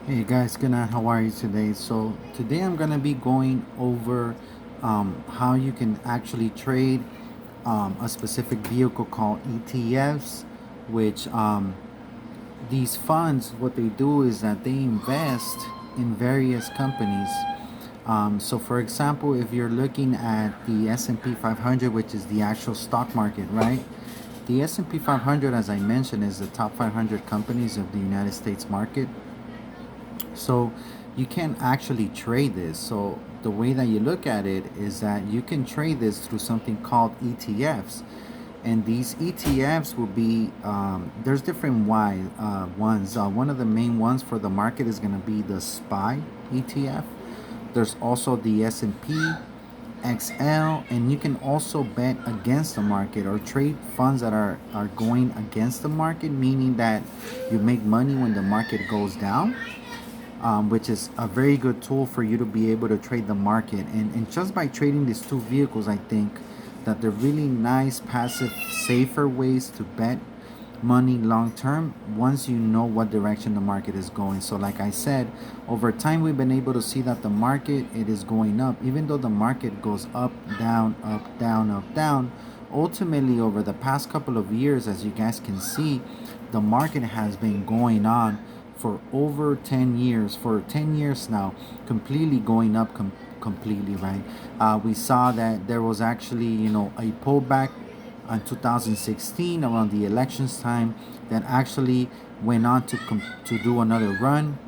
Hey guys, good night. How are you today? So today I'm gonna be going over how you can actually trade a specific vehicle called ETFs, which these funds, what they do is that they invest in various companies. So for example, if you're looking at the S&P 500, which is the actual stock market, right? The S&P 500, as I mentioned, is the top 500 companies of the United States market. So you can actually trade this. So the way that you look at it is that you can trade this through something called ETFs. And these ETFs will be, there's different ones. One of the main ones for the market is going to be the SPY ETF. There's also the S&P XL, and you can also bet against the market or trade funds that are going against the market, meaning that you make money when the market goes down, which is a very good tool for you to be able to trade the market. And just by trading these two vehicles, I think that they're really nice, passive, safer ways to bet money long term once you know what direction the market is going. So like I said, over time we've been able to see that the market, it is going up. Even though the market goes up, down, up, down, up, down, ultimately over the past couple of years, as you guys can see, the market has been going on for over 10 years, for 10 years now, completely going up, completely, right? We saw that there was actually, a pullback in 2016 around the elections time that actually went on to do another run.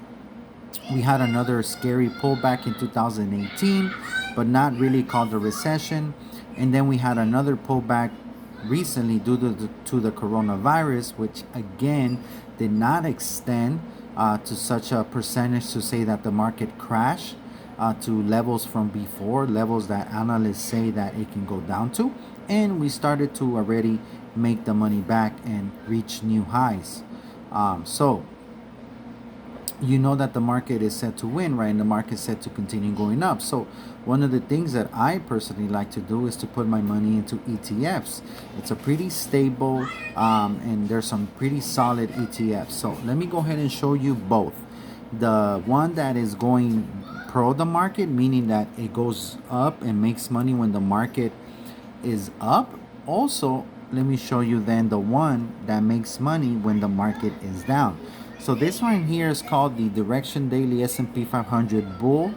We had another scary pullback in 2018, but not really called a recession. And then we had another pullback recently due to the coronavirus, which again did not extend to such a percentage to say that the market crashed to levels from before, levels that analysts say that it can go down to. And we started to already make the money back and reach new highs. So you know that the market is set to win, right? And the market is set to continue going up. So one of the things that I personally like to do is to put my money into ETFs. It's a pretty stable, and there's some pretty solid ETFs. So let me go ahead and show you both. The one that is going pro the market, meaning that it goes up and makes money when the market is up. Also, let me show you then the one that makes money when the market is down. So this one here is called the Direction Daily S&P 500 Bull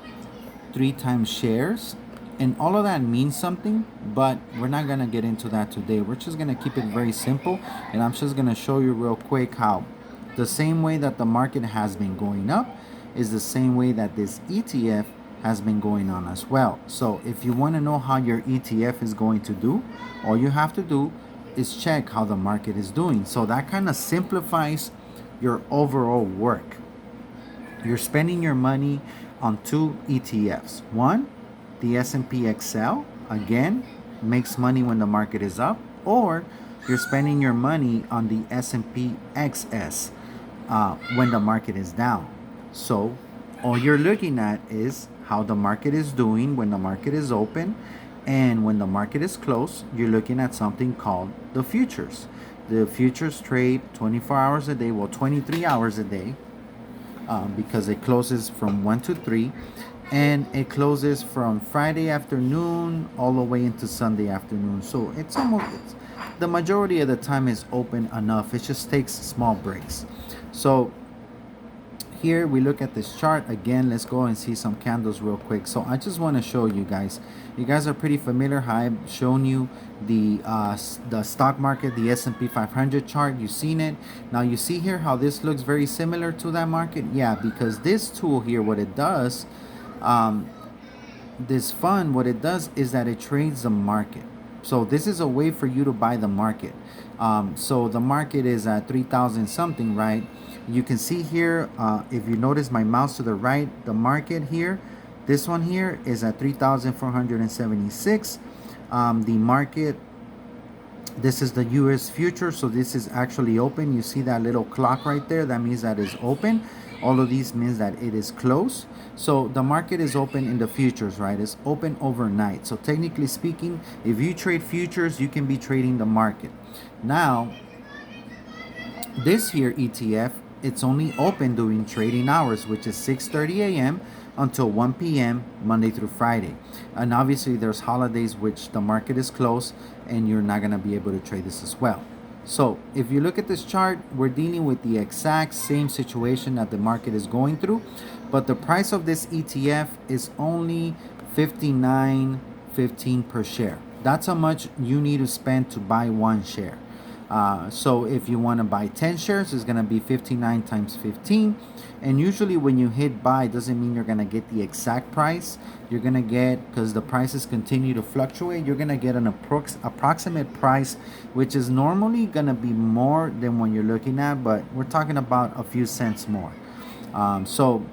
3 times shares. And all of that means something, but we're not going to get into that today. We're just going to keep it very simple. And I'm just going to show you real quick how the same way that the market has been going up is the same way that this ETF has been going on as well. So if you want to know how your ETF is going to do, all you have to do is check how the market is doing. So that kind of simplifies your overall work. You're spending your money on two ETFs. One, the S&P XL, again, makes money when the market is up, or you're spending your money on the S&P XS when the market is down. So all you're looking at is how the market is doing when the market is open, and when the market is closed, you're looking at something called the futures. The futures trade 24 hours a day, well, 23 hours a day, because it closes from 1 to 3, and it closes from Friday afternoon all the way into Sunday afternoon. So the majority of the time is open enough. It just takes small breaks. So here we look at this chart again. Let's go and see some candles real quick. So I just want to show you guys. You guys are pretty familiar how I've shown you the stock market, the S&P 500 chart. You've seen it. Now you see here how this looks very similar to that market. Yeah, because this tool here, what it does, this fund, what it does is that it trades the market. So this is a way for you to buy the market. So the market is at 3,000 something, right? You can see here, if you notice my mouse to the right, the market here, this one here is at 3,476. The market, this is the US future, so this is actually open. You see that little clock right there? That means that it's open. All of these means that it is closed. So the market is open in the futures, right? It's open overnight. So technically speaking, if you trade futures, you can be trading the market. Now, this here ETF it's only open during trading hours, which is 6:30 a.m. until 1 p.m. Monday through Friday. And obviously there's holidays which the market is closed and you're not going to be able to trade this as well. So if you look at this chart, we're dealing with the exact same situation that the market is going through, but the price of this ETF is only 59.15 per share. That's how much you need to spend to buy one share. So if you want to buy 10 shares, it's going to be 59 times 15. And usually when you hit buy, it doesn't mean you're going to get the exact price. You're going to get, because the prices continue to fluctuate, you're going to get an approximate price, which is normally going to be more than what you're looking at, but we're talking about a few cents more. So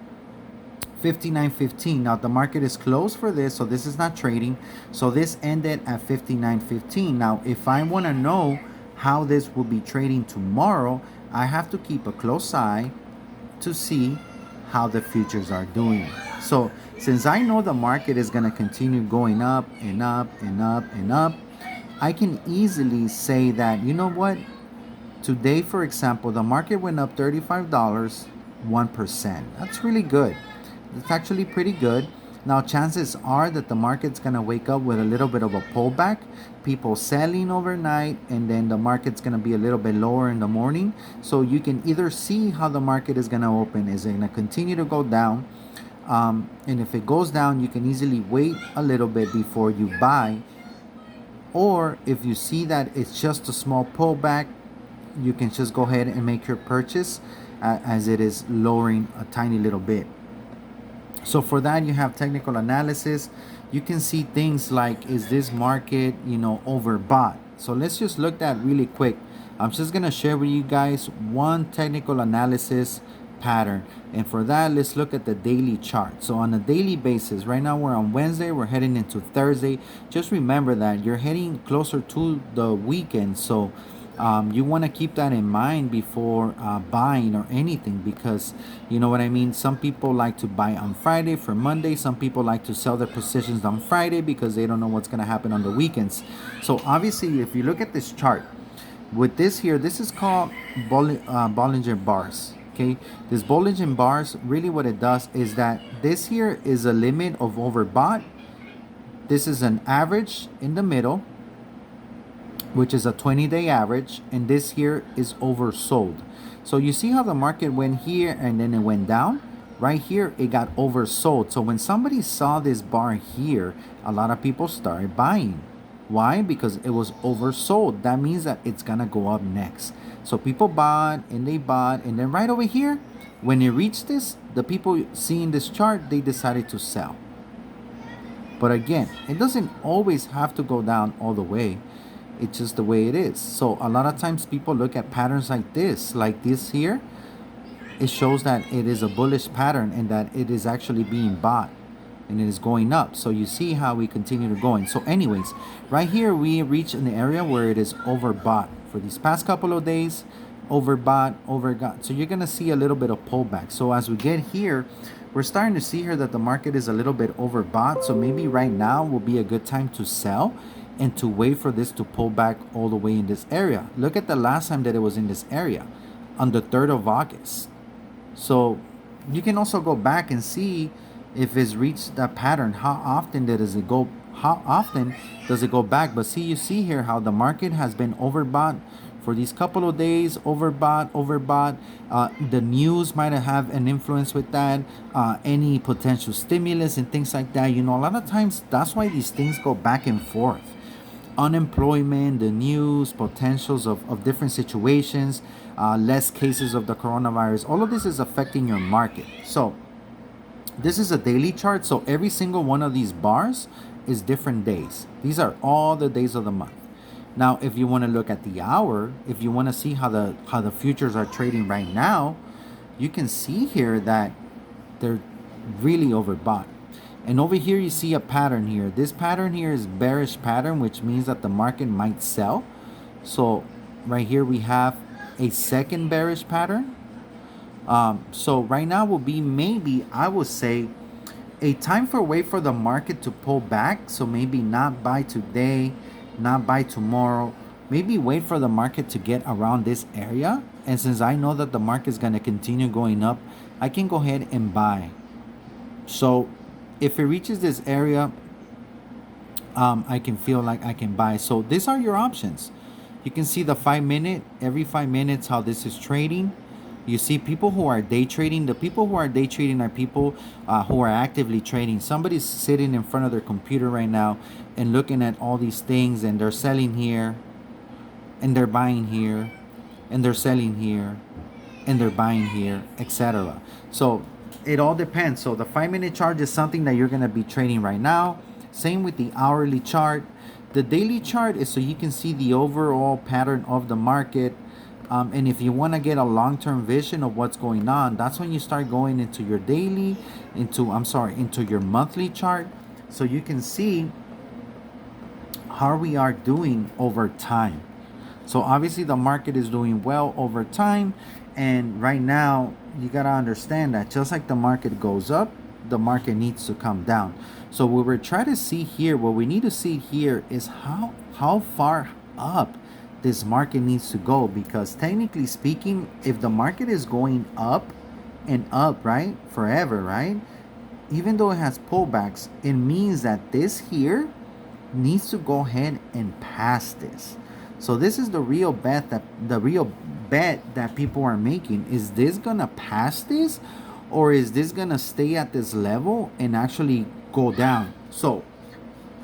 59.15. Now the market is closed for this, so this is not trading. So this ended at 59.15. Now if I want to know how this will be trading tomorrow, I have to keep a close eye to see how the futures are doing. So since I know the market is going to continue going up and up and up and up, I can easily say that, you know what, today, for example, the market went up $35, 1%. That's really good. It's actually pretty good. Now, chances are that the market's going to wake up with a little bit of a pullback, people selling overnight, and then the market's going to be a little bit lower in the morning. So you can either see how the market is going to open. Is it going to continue to go down? And if it goes down, you can easily wait a little bit before you buy. Or if you see that it's just a small pullback, you can just go ahead and make your purchase as it is lowering a tiny little bit. So for that, you have technical analysis. You can see things like, is this market, overbought? So let's just look at really quick. I'm just going to share with you guys one technical analysis pattern. And for that, let's look at the daily chart. So on a daily basis, right now we're on Wednesday, we're heading into Thursday. Just remember that you're heading closer to the weekend. So you want to keep that in mind before buying or anything, because you know what I mean. Some people like to buy on Friday for Monday. Some people like to sell their positions on Friday because they don't know what's going to happen on the weekends. So obviously, if you look at this chart, with this here, this is called Bollinger Bars. Okay, this Bollinger Bars, really what it does is that this here is a limit of overbought. This is an average in the middle, which is a 20-day average, and this here is oversold. So you see how the market went here and then it went down? Right here, it got oversold. So when somebody saw this bar here, a lot of people started buying. Why? Because it was oversold. That means that it's gonna go up next. So people bought, and then right over here, when it reached this, the people seeing this chart, they decided to sell. But again, it doesn't always have to go down all the way. It's just the way it is. So a lot of times people look at patterns like this here. It shows that it is a bullish pattern and that it is actually being bought and it is going up. So you see how we continue to going. So anyways, right here we reach an area where it is overbought. For these past couple of days, overgot. So you're going to see a little bit of pullback. So as we get here, we're starting to see here that the market is a little bit overbought. So maybe right now will be a good time to sell and to wait for this to pull back all the way in this area. Look at the last time that it was in this area, on the 3rd of August. So you can also go back and see if it's reached that pattern. How often does it go back? But you see here how the market has been overbought for these couple of days. Overbought. The news might have an influence with that. Any potential stimulus and things like that. A lot of times that's why these things go back and forth. Unemployment, the news, potentials of different situations, less cases of the coronavirus. All of this is affecting your market. So this is a daily chart. So every single one of these bars is different days. These are all the days of the month. Now, if you want to look at the hour, if you want to see how the futures are trading right now, you can see here that they're really overbought. And over here, you see a pattern here. This pattern here is bearish pattern, which means that the market might sell. So right here, we have a second bearish pattern. So right now will be maybe, I would say, a time for wait for the market to pull back. So maybe not buy today, not buy tomorrow. Maybe wait for the market to get around this area And since I know that the market is going to continue going up, I can go ahead and buy. So if it reaches this area, I can feel like I can buy. So these are your options. You can see the 5 minute, every 5 minutes, how this is trading. You see people who are day trading. The people who are day trading are people who are actively trading. Somebody's sitting in front of their computer right now and looking at all these things, and they're selling here, and they're buying here, and they're selling here, and they're buying here, etc. So it all depends. So the 5 minute chart is something that you're going to be trading right now. Same with the hourly chart. The daily chart is so you can see the overall pattern of the market. And if you want to get a long-term vision of what's going on, that's when you start going into your daily, into your monthly chart, so you can see how we are doing over time. So obviously the market is doing well over time, and right now you gotta understand that just like the market goes up, the market needs to come down. So what we're trying to see here, what we need to see here is how far up this market needs to go, because technically speaking, if the market is going up and up, right, forever, right, even though it has pullbacks, it means that this here needs to go ahead and pass this. So this is the real bet that people are making. Is this gonna pass this, or is this gonna stay at this level and actually go down? So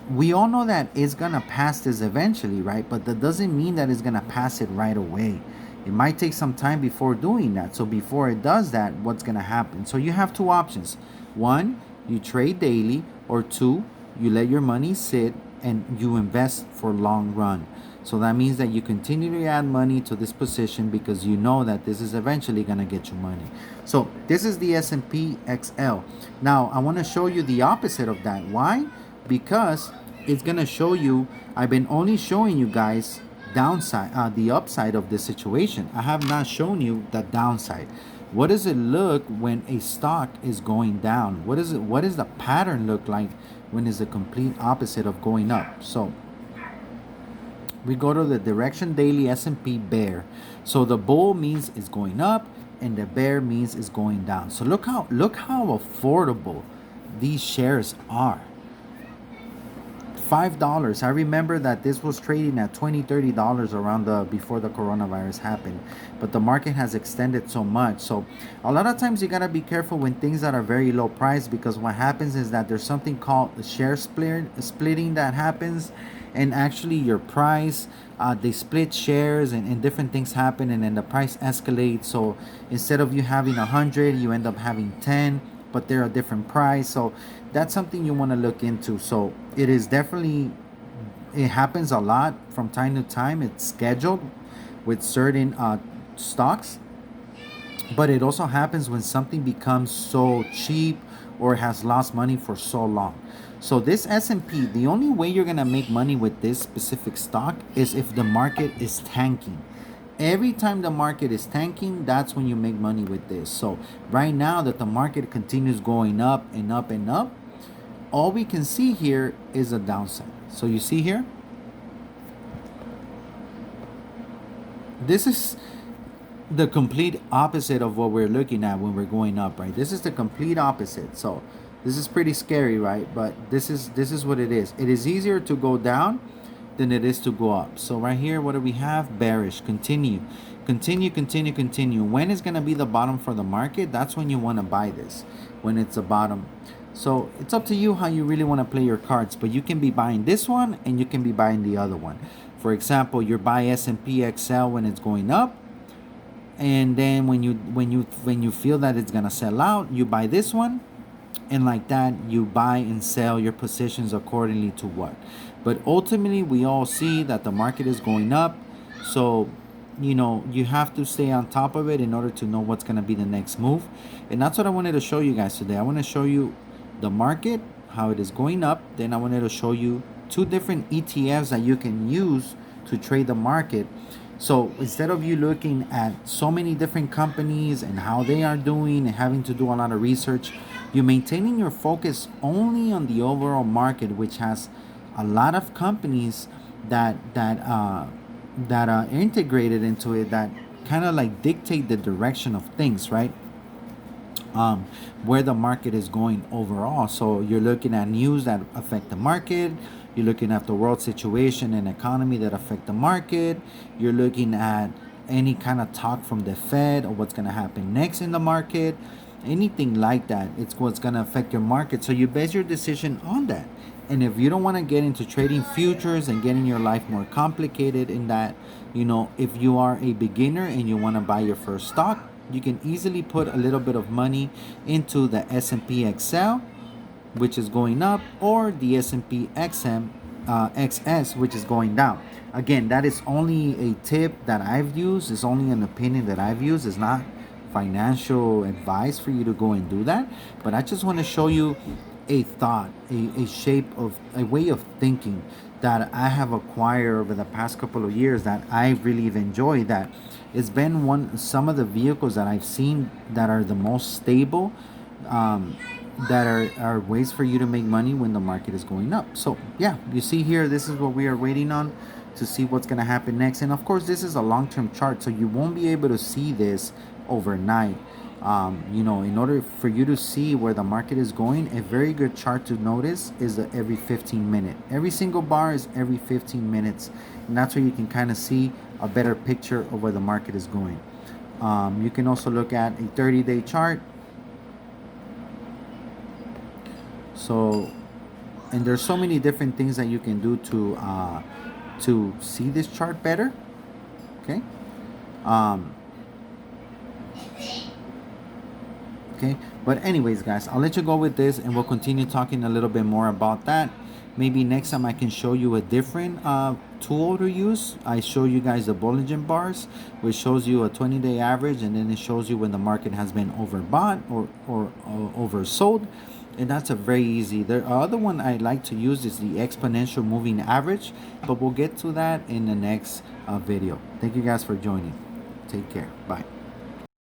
we all know that it's gonna pass this eventually, right? But that doesn't mean that it's gonna pass it right away. It might take some time before doing that. So before it does that, what's gonna happen? So you have two options. One, you trade daily, or two, you let your money sit and you invest for long run. So that means that you continue to add money to this position because you know that this is eventually going to get you money. So this is the S&P XL. Now I want to show you the opposite of that. Why? Because it's going to show you, I've been only showing you guys downside, the upside of this situation. I have not shown you the downside. What does it look when a stock is going down? What does the pattern look like when it's the complete opposite of going up? So we go to the direction daily S&P bear. So the bull means it's going up and the bear means it's going down. So look how affordable these shares are. $5. I remember that this was trading at $20-$30 around before the coronavirus happened, but the market has extended so much. So a lot of times you gotta be careful when things that are very low price, because what happens is that there's something called the share splitting that happens, and actually your price, they split shares, and different things happen, and then the price escalates. So instead of you having 100, you end up having 10, but they're a different price. So that's something you want to look into. So it is definitely, it happens a lot from time to time. It's scheduled with certain stocks, but it also happens when something becomes so cheap or has lost money for so long. So this S&P, the only way you're gonna make money with this specific stock is if the market is tanking. Every time the market is tanking, that's when you make money with this. So right now that the market continues going up and up and up, all we can see here is a downside. So you see here, this is the complete opposite of what we're looking at when we're going up, right? This is the complete opposite. So this is pretty scary, right? But this is what it is. It is easier to go down than it is to go up. So right here, what do we have? Bearish. Continue. When is going to be the bottom for the market? That's when you want to buy this, when it's the bottom. So it's up to you how you really want to play your cards, but you can be buying this one and you can be buying the other one. For example, you buy S&P XL when it's going up, and then when you feel that it's going to sell out, you buy this one, and like that you buy and sell your positions accordingly to what. But ultimately we all see that the market is going up, so you have to stay on top of it in order to know what's going to be the next move. And that's what I wanted to show you guys today. I want to show you the market, how it is going up. Then I wanted to show you two different ETFs that you can use to trade the market. So instead of you looking at so many different companies and how they are doing and having to do a lot of research, you're maintaining your focus only on the overall market, which has a lot of companies that are integrated into it, that kind of like dictate the direction of things, right? um, where the market is going overall. So you're looking at news that affect the market. You're looking at the world situation and economy that affect the market. You're looking at any kind of talk from the Fed or what's going to happen next in the market. Anything like that, it's what's going to affect your market. So you base your decision on that. And if you don't want to get into trading futures and getting your life more complicated in that, if you are a beginner and you want to buy your first stock, you can easily put a little bit of money into the S&P XL, which is going up, or the S&P XS, which is going down. Again, that is only a tip that I've used. It's only an opinion that I've used. It's not financial advice for you to go and do that. But I just want to show you a thought, a shape of a way of thinking that I have acquired over the past couple of years that I really have enjoyed. That it's been some of the vehicles that I've seen that are the most stable, that are ways for you to make money when the market is going up. So yeah, you see here, this is what we are waiting on to see what's going to happen next. And of course, this is a long-term chart, so you won't be able to see this overnight. In order for you to see where the market is going, a very good chart to notice is the every 15 minute. Every single bar is every 15 minutes, and that's where you can kind of see a better picture of where the market is going. You can also look at a 30-day chart. So, and there's so many different things that you can do to see this chart better. Okay. Okay, but anyways, guys, I'll let you go with this, and we'll continue talking a little bit more about that. Maybe next time I can show you a different tool to use. I show you guys the Bollinger Bars, which shows you a 20-day average, and then it shows you when the market has been overbought or oversold. And that's a very easy. The other one I like to use is the exponential moving average, but we'll get to that in the next video. Thank you guys for joining. Take care. Bye.